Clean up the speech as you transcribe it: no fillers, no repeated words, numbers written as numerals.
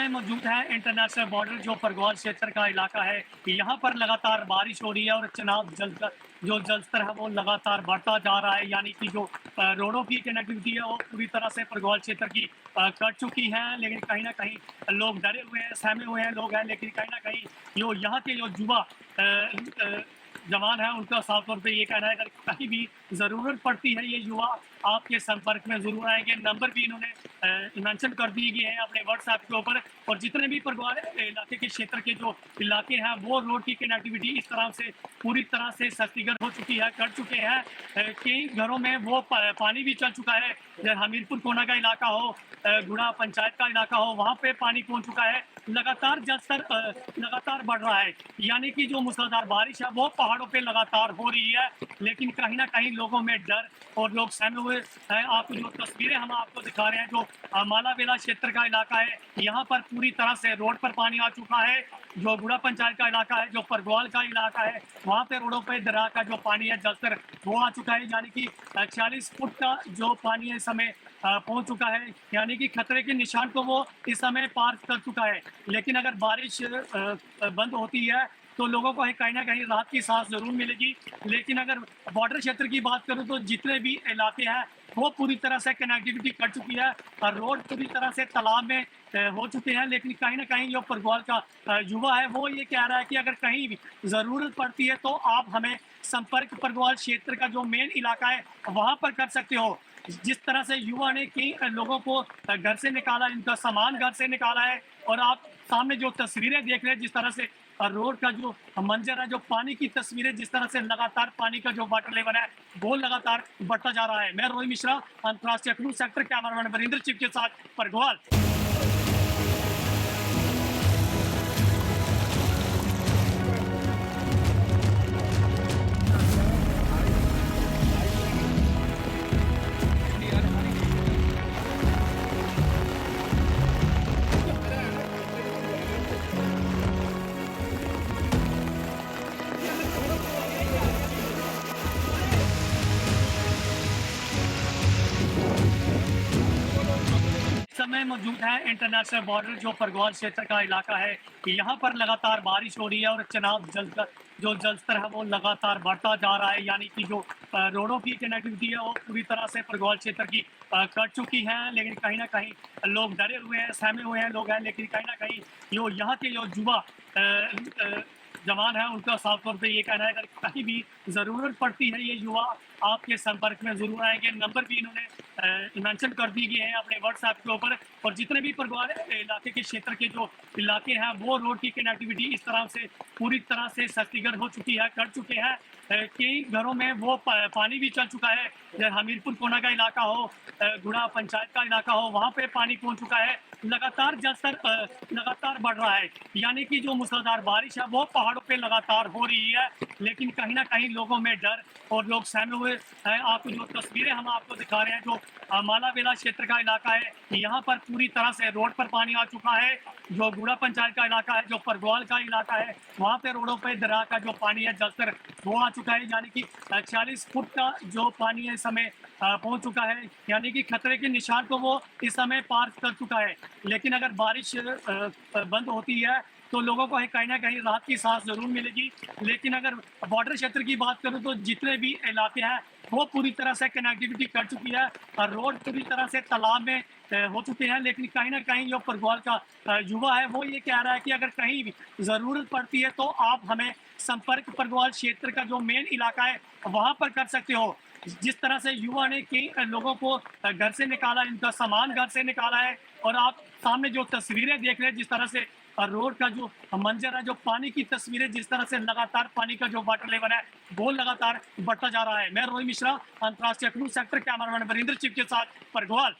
समय मौजूद है इंटरनेशनल बॉर्डर जो परगौल क्षेत्र का इलाका है। यहाँ पर लगातार बारिश हो रही है और चनाब जलस्तर है वो लगातार बढ़ता जा रहा है। यानी कि जो रोडों की कनेक्टिविटी है वो पूरी तरह से परगौल क्षेत्र की कट चुकी है। लेकिन कहीं ना कहीं लोग डरे हुए हैं, सहमे हुए हैं लोग हैं। लेकिन कहीं ना कहीं जो यहाँ के जो युवा जवान है उनका साफ तौर पे ये कहना है, अगर कहीं भी ज़रूरत पड़ती है ये युवा आपके संपर्क में ज़रूर आएंगे। नंबर भी इन्होंने मेंशन कर दिए गए हैं अपने व्हाट्सएप के ऊपर। और जितने भी परगौल इलाके के क्षेत्र के जो इलाके हैं वो रोड की कनेक्टिविटी इस तरह से पूरी तरह से क्षतिग्रस्त हो चुकी है, कर चुके हैं। कई घरों में वो पानी भी चल चुका है। हमीरपुर कोना का इलाका हो, गुड़ा पंचायत का इलाका हो, वहाँ पे पानी पहुँच चुका है। लगातार जलस्तर लगातार बढ़ रहा है। यानी कि जो मूसलाधार बारिश है वो पहाड़ों पे लगातार हो रही है। लेकिन कहीं ना कहीं लोगों में डर और लोग सहमे हुए हैं। आपको जो तस्वीरें हम आपको दिखा रहे हैं, जो मालावेला क्षेत्र का इलाका है, यहाँ पर पूरी तरह से रोड पर पानी आ चुका है। जो गुड़ा पंचायत का इलाका है, जो परगौल का इलाका है, वहाँ पे रोडों पर दरार का जो पानी है जलस्तर वो आ चुका है। यानी कि 40 फुट का जो पानी है इस समय पहुंच चुका है। यानी कि खतरे के निशान को वो इस समय पार कर चुका है। लेकिन अगर बारिश बंद होती है तो लोगों को कहीं ना कहीं राहत की सांस जरूर मिलेगी। लेकिन अगर बॉर्डर क्षेत्र की बात करूं तो जितने भी इलाके हैं वो पूरी तरह से कनेक्टिविटी कर चुकी है और रोड पूरी तरह से तालाब में हो चुके हैं। लेकिन कहीं ना कहीं जो परगौल का युवा है वो ये कह रहा है कि अगर कहीं भी ज़रूरत पड़ती है तो आप हमें संपर्क परगौल क्षेत्र का जो मेन इलाका है वहाँ पर कर सकते हो। जिस तरह से युवा ने कई लोगों को घर से निकाला, इनका सामान घर से निकाला है। और आप सामने जो तस्वीरें देख रहे हैं, जिस तरह से रोड का जो मंजर है, जो पानी की तस्वीरें, जिस तरह से लगातार पानी का जो वाटर लेवल है वो लगातार बढ़ता जा रहा है। मैं रोहित मिश्रा, अंतर्राष्ट्रीय cruise sector cameraman Varinder chip के साथ परगौल। समय मौजूद है इंटरनेशनल बॉर्डर जो परगौल क्षेत्र का इलाका है। यहाँ पर लगातार बारिश हो रही है और चनाब जलस्तर है वो लगातार बढ़ता जा रहा है। यानी कि जो रोडों की कनेक्टिविटी है वो पूरी तरह से परगौल क्षेत्र की कट चुकी है। लेकिन कहीं ना कहीं लोग डरे हुए हैं, सहमे हुए हैं लोग हैं। लेकिन कहीं ना कहीं जो यहाँ के जो युवा जवान है उनका साफ तौर पे ये कहना है, अगर कहीं भी ज़रूरत पड़ती है ये युवा आपके संपर्क में ज़रूर आएंगे। नंबर भी इन्होंने मेंशन कर दिए गए हैं अपने व्हाट्सएप के ऊपर। और जितने भी परगौल इलाके के क्षेत्र के जो इलाके हैं वो रोड की कनेक्टिविटी इस तरह से पूरी तरह से क्षतिग्रस्त हो चुकी है, कर चुके हैं। कई घरों में वो पानी भी चल चुका है। हमीरपुर कोना का इलाका हो, गुड़ा पंचायत का इलाका हो, वहाँ पे पानी पहुँच चुका है। लगातार जलस्तर लगातार बढ़ रहा है। यानी कि जो मूसलाधार बारिश है वो पहाड़ों पे लगातार हो रही है। लेकिन कहीं ना कहीं लोगों में डर और लोग सहमे हुए हैं। आपको जो तस्वीरें हम आपको दिखा रहे हैं, जो मालावेला क्षेत्र का इलाका है, यहाँ पर पूरी तरह से रोड पर पानी आ चुका है। जो गुड़ा पंचायत का इलाका है, जो परगौल का इलाका है, वहाँ पे रोडों पे दरार का जो पानी है जलस्तर वो आ चुका है। यानी कि 40 फुट का जो पानी है इस समय पहुंच चुका है। यानी कि खतरे के निशान को वो इस समय पार कर चुका है। लेकिन अगर बारिश बंद होती है तो लोगों को कहीं ना कहीं राहत की सांस जरूर मिलेगी। लेकिन अगर बॉर्डर क्षेत्र की बात करूं तो जितने भी इलाके हैं वो पूरी तरह से कनेक्टिविटी कर चुकी है और रोड पूरी तरह से तालाब में हो चुके हैं। लेकिन कहीं ना कहीं जो परगौल का युवा है वो ये कह रहा है कि अगर कहीं भी ज़रूरत पड़ती है तो आप हमें संपर्क परगौल क्षेत्र का जो मेन इलाका है वहाँ पर कर सकते हो। जिस तरह से युवा ने कई लोगों को घर से निकाला, इनका सामान घर से निकाला है। और आप सामने जो तस्वीरें देख रहे हैं, जिस तरह से रोड का जो मंजर है, जो पानी की तस्वीरें, जिस तरह से लगातार पानी का जो वाटर लेवल है वो लगातार बढ़ता जा रहा है। मैं रोहित मिश्रा, अंतर्राष्ट्रीय cruise sector cameraman Varinder chip के साथ परगौल।